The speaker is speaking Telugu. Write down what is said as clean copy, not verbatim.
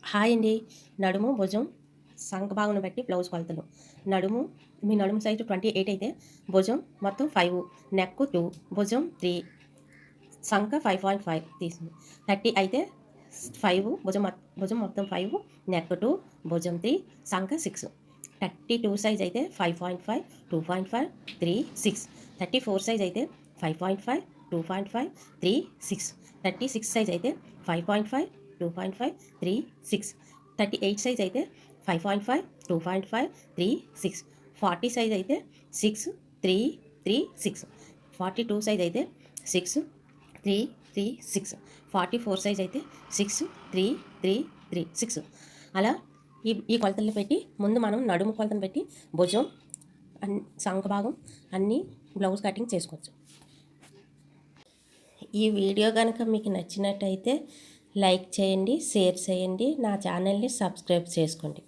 హాయ్ అండి. నడుము, భుజం, సంక భాగం బట్టి బ్లౌజ్ కొలతలు. నడుము మీ నడుము సైజు 28 అయితే భుజం మొత్తం 5, నెక్ 2, భుజం 3, సంక 5.5 తీసింది. 30 అయితే 5, భుజం మొత్తం 5, నెక్ 2, భుజం 3, సంక 6. 32 సైజ్ అయితే 5.5, 2.5, 3, 6. 34 సైజ్ అయితే 5.5, 2.5, 3, 6. 36 సైజ్ అయితే 5.5, 2.5, 3, 6. 38 సైజ్ అయితే 5.5, 2.5, 3, 6. 40 సైజ్ అయితే 6, 3, 3, 6. 42 సైజ్ అయితే 6, 3, 3, 6. 44 సైజ్ అయితే 6, 3, 3, 3, 6. అలా ఈ కొలతలు పెట్టి ముందు మనం నడుము కొలతను పెట్టి భుజం సంక భాగం అన్నీ బ్లౌజ్ కటింగ్ చేసుకోవచ్చు. ఈ వీడియో కనుక మీకు నచ్చినట్టయితే లైక్ చేయండి, షేర్ చేయండి, నా ఛానల్ని సబ్స్క్రైబ్ చేసుకోండి.